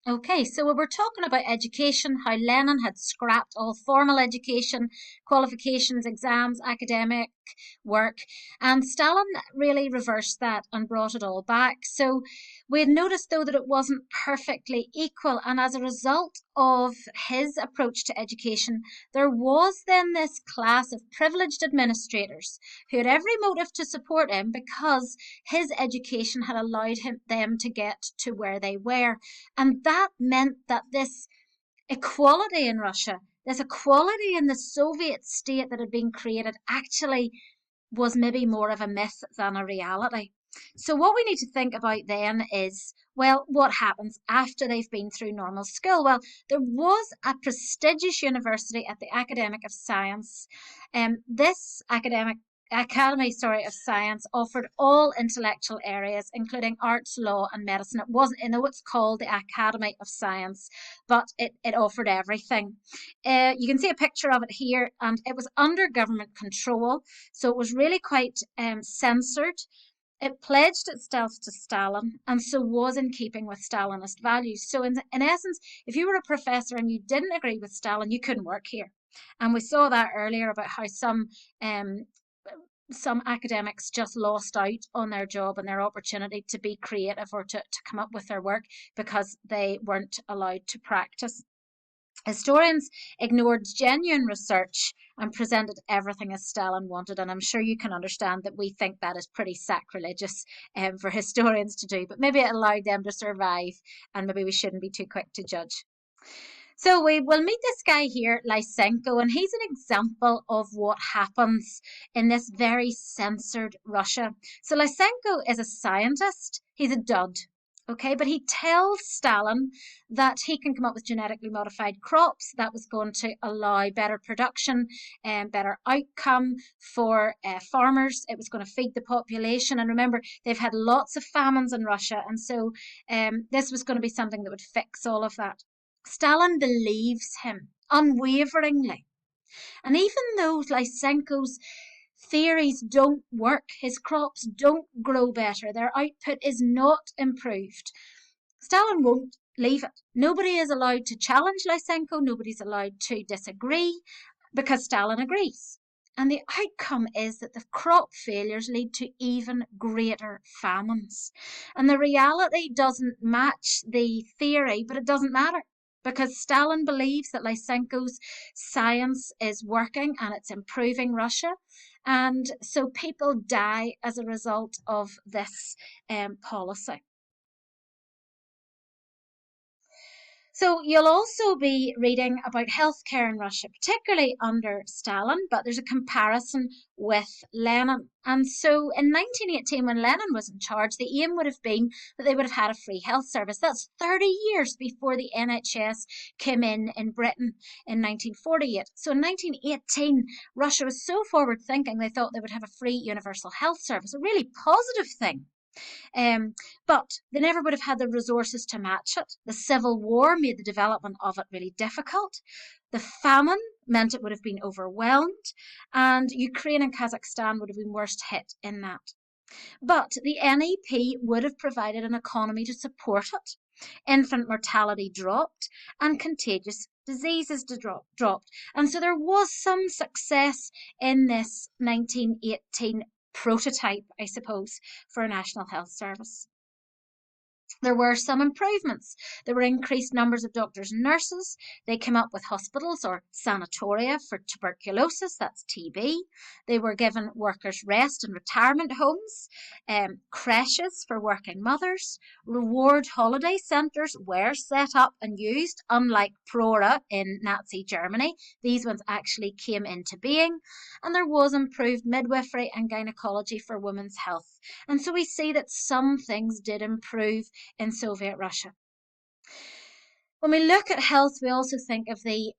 Okay, so we were talking about education, how Lenin had scrapped all formal education, qualifications, exams, academic work, and Stalin really reversed that and brought it all back. So we had noticed, though, that it wasn't perfectly equal, and as a result of his approach to education, there was then this class of privileged administrators who had every motive to support him because his education had allowed them to get to where they were. And that meant that this equality in Russia, this equality in the Soviet state that had been created, actually was maybe more of a myth than a reality. So, what we need to think about then is, well, what happens after they've been through normal school? Well, there was a prestigious university at the Academic of Science. This Academy, of Science offered all intellectual areas, including arts, law, and medicine. It wasn't, I know it's called the Academy of Science, but it offered everything. You can see a picture of it here, and it was under government control, so it was really quite censored. It pledged itself to Stalin and so was in keeping with Stalinist values. So, in essence, if you were a professor and you didn't agree with Stalin, you couldn't work here. And we saw that earlier about how some academics just lost out on their job and their opportunity to be creative or to come up with their work because they weren't allowed to practice. Historians ignored genuine research and presented everything as Stalin wanted, and I'm sure you can understand that we think that is pretty sacrilegious for historians to do, but maybe it allowed them to survive, and maybe we shouldn't be too quick to judge. So we will meet this guy here, Lysenko, and he's an example of what happens in this very censored Russia. So Lysenko is a scientist. He's a dud. Okay, but he tells Stalin that he can come up with genetically modified crops that was going to allow better production and better outcome for farmers. It was going to feed the population. And remember, they've had lots of famines in Russia. And so this was going to be something that would fix all of that. Stalin believes him unwaveringly. And even though Lysenko's theories don't work, his crops don't grow better, their output is not improved, Stalin won't leave it. Nobody is allowed to challenge Lysenko, nobody's allowed to disagree because Stalin agrees. And the outcome is that the crop failures lead to even greater famines. And the reality doesn't match the theory, but it doesn't matter because Stalin believes that Lysenko's science is working and it's improving Russia. And so people die as a result of this policy. So you'll also be reading about healthcare in Russia, particularly under Stalin, but there's a comparison with Lenin. And so in 1918, when Lenin was in charge, the aim would have been that they would have had a free health service. That's 30 years before the NHS came in Britain in 1948. So in 1918, Russia was so forward thinking, they thought they would have a free universal health service, a really positive thing. But they never would have had the resources to match it. The civil war made the development of it really difficult. The famine meant it would have been overwhelmed, and Ukraine and Kazakhstan would have been worst hit in that. But the NEP would have provided an economy to support it. Infant mortality dropped, and contagious diseases dropped. And so there was some success in this 1918 prototype, I suppose, for a national health service. There were some improvements. There were increased numbers of doctors and nurses. They came up with hospitals or sanatoria for tuberculosis, that's TB. They were given workers' rest and retirement homes, creches for working mothers. Reward holiday centres were set up and used, unlike Prora in Nazi Germany. These ones actually came into being. And there was improved midwifery and gynecology for women's health. And so we see that some things did improve in Soviet Russia. When we look at health, we also think of the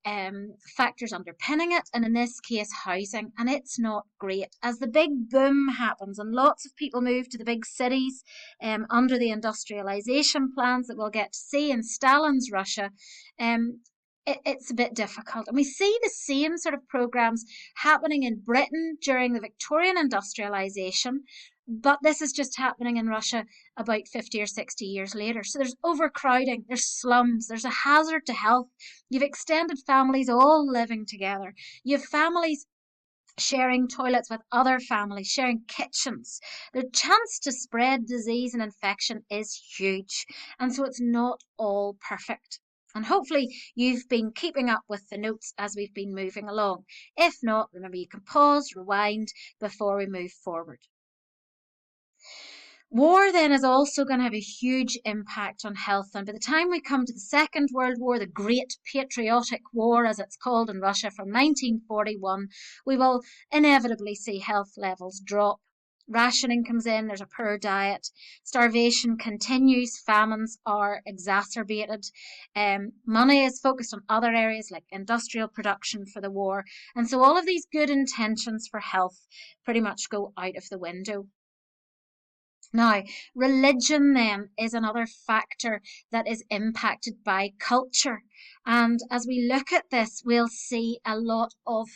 factors underpinning it, and in this case, housing, and it's not great. As the big boom happens and lots of people move to the big cities under the industrialization plans that we'll get to see in Stalin's Russia, it's a bit difficult. And we see the same sort of programs happening in Britain during the Victorian industrialization. But this is just happening in Russia about 50 or 60 years later. So there's overcrowding, there's slums, there's a hazard to health. You've extended families all living together. You have families sharing toilets with other families, sharing kitchens. The chance to spread disease and infection is huge. And so it's not all perfect. And hopefully you've been keeping up with the notes as we've been moving along. If not, remember you can pause, rewind before we move forward. War then is also going to have a huge impact on health. And by the time we come to the Second World War, the Great Patriotic War, as it's called in Russia, from 1941, we will inevitably see health levels drop. Rationing comes in, there's a poor diet, starvation continues, famines are exacerbated, money is focused on other areas like industrial production for the war. And so all of these good intentions for health pretty much go out of the window. Now, religion then is another factor that is impacted by culture. And as we look at this, we'll see a lot of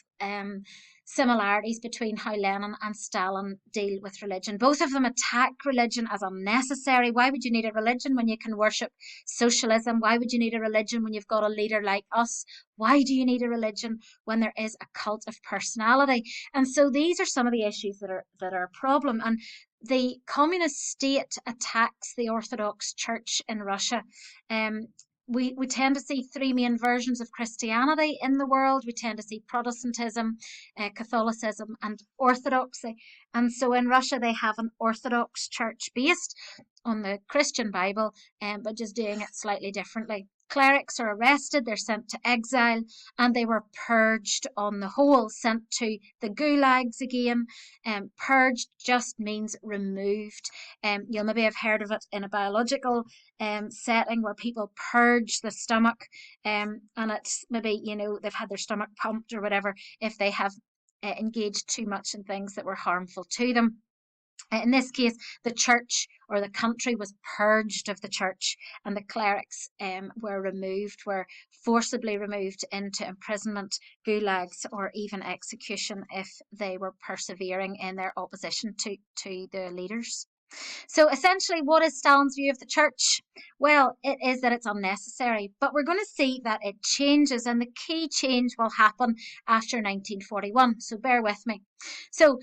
similarities between how Lenin and Stalin deal with religion. Both of them attack religion as unnecessary. Why would you need a religion when you can worship socialism? Why would you need a religion when you've got a leader like us? Why do you need a religion when there is a cult of personality? And so these are some of the issues that are a problem. And the communist state attacks the Orthodox Church in Russia. We tend to see three main versions of Christianity in the world. We tend to see Protestantism, Catholicism, and Orthodoxy. And so in Russia, they have an Orthodox Church based on the Christian Bible, but just doing it slightly differently. Clerics are arrested, they're sent to exile, and they were purged on the whole, sent to the gulags again. Purged just means removed. You'll maybe have heard of it in a biological setting where people purge the stomach, and it's maybe, they've had their stomach pumped or whatever if they have engaged too much in things that were harmful to them. In this case, the church or the country was purged of the church, and the clerics were forcibly removed into imprisonment, gulags, or even execution if they were persevering in their opposition to the leaders. So essentially, what is Stalin's view of the church? Well, it is that it's unnecessary, but we're going to see that it changes, and the key change will happen after 1941. So bear with me. So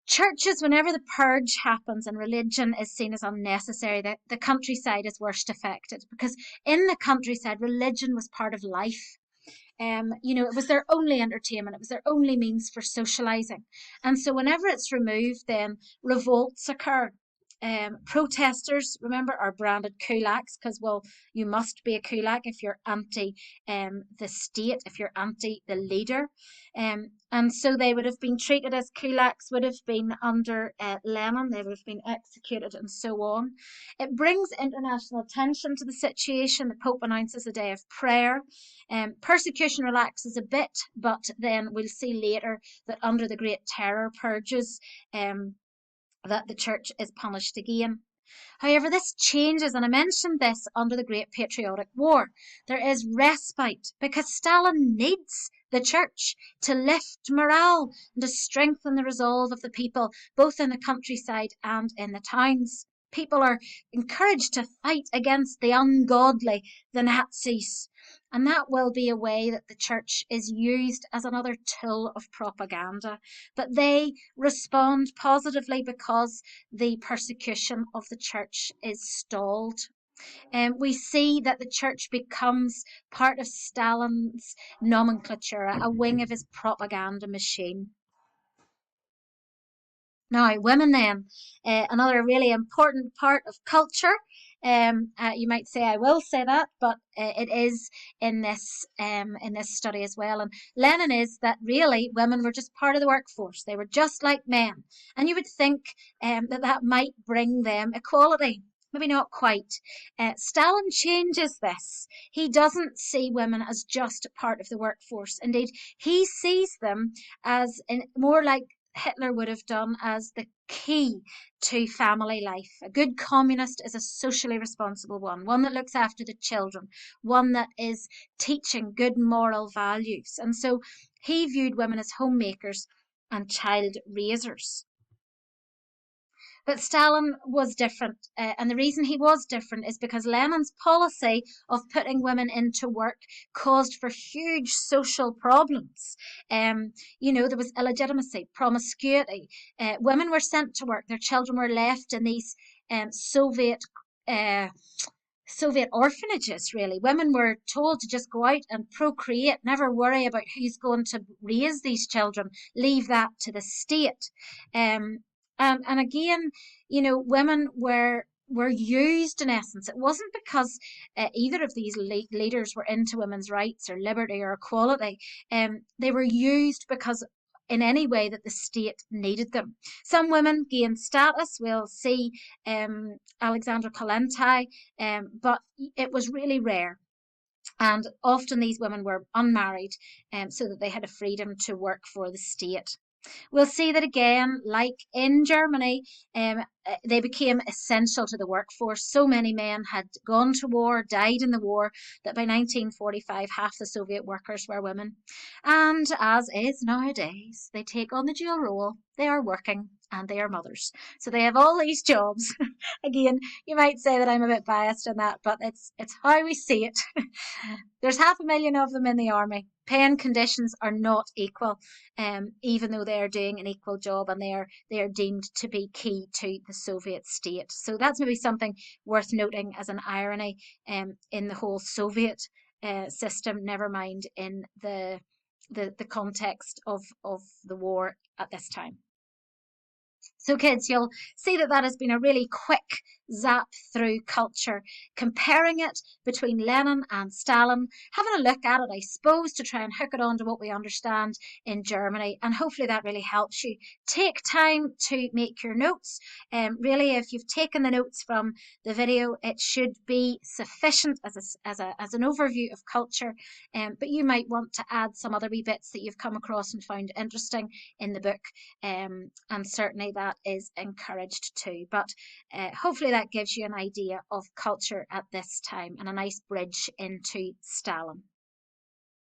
churches, whenever the purge happens and religion is seen as unnecessary, the countryside is worst affected, because in the countryside, religion was part of life. It was their only entertainment. It was their only means for socializing. And so whenever it's removed, then revolts occur. Protesters, remember, are branded kulaks because, well, you must be a kulak if you're anti the state, if you're anti the leader. And so they would have been treated as kulaks, would have been under Lenin, they would have been executed and so on. It brings international attention to the situation. The Pope announces a day of prayer. Persecution relaxes a bit, but then we'll see later that under the Great Terror purges, that the church is punished again. However, this changes, and I mentioned this under the Great Patriotic War. There is respite because Stalin needs the church to lift morale and to strengthen the resolve of the people, both in the countryside and in the towns. People are encouraged to fight against the ungodly, the Nazis. And that will be a way that the church is used as another tool of propaganda. But they respond positively because the persecution of the church is stalled. We see that the church becomes part of Stalin's nomenclature, a wing of his propaganda machine. Now, women then, another really important part of culture. You might say I will say that, but it is in this study as well. And Lenin is that really women were just part of the workforce. They were just like men, and you would think that might bring them equality. Maybe not quite. Stalin changes this. He doesn't see women as just part of the workforce. Indeed, he sees them as more like Hitler would have done, as the key to family life. A good communist is a socially responsible one that looks after the children, one that is teaching good moral values. And so he viewed women as homemakers and child raisers. But Stalin was different, and the reason he was different is because Lenin's policy of putting women into work caused for huge social problems. There was illegitimacy, promiscuity. Women were sent to work; their children were left in these Soviet. Uh, Soviet orphanages, really. Women were told to just go out and procreate, never worry about who's going to raise these children, leave that to the state. Um, and again, women were used in essence. It wasn't because either of these leaders were into women's rights or liberty or equality. They were used because in any way that the state needed them. Some women gained status. We'll see Alexandra Kollontai, but it was really rare. And often these women were unmarried, so that they had a freedom to work for the state. We'll see that again, like in Germany, they became essential to the workforce. So many men had gone to war, died in the war, that by 1945, half the Soviet workers were women. And as is nowadays, they take on the dual role. They are working and they are mothers. So they have all these jobs. Again, you might say that I'm a bit biased in that, but it's how we see it. There's 500,000 of them in the army. Pay and conditions are not equal, even though they are doing an equal job, and they are deemed to be key to the Soviet state. So that's maybe something worth noting as an irony in the whole Soviet system. Never mind in the context of the war at this time. So kids, you'll see that that has been a really quick zap through culture, comparing it between Lenin and Stalin, having a look at it, I suppose, to try and hook it on to what we understand in Germany. And hopefully that really helps you. Take time to make your notes. Really, if you've taken the notes from the video, it should be sufficient as an overview of culture. But you might want to add some other wee bits that you've come across and found interesting in the book. And certainly that is encouraged too. But hopefully that gives you an idea of culture at this time and a nice bridge into Stalin.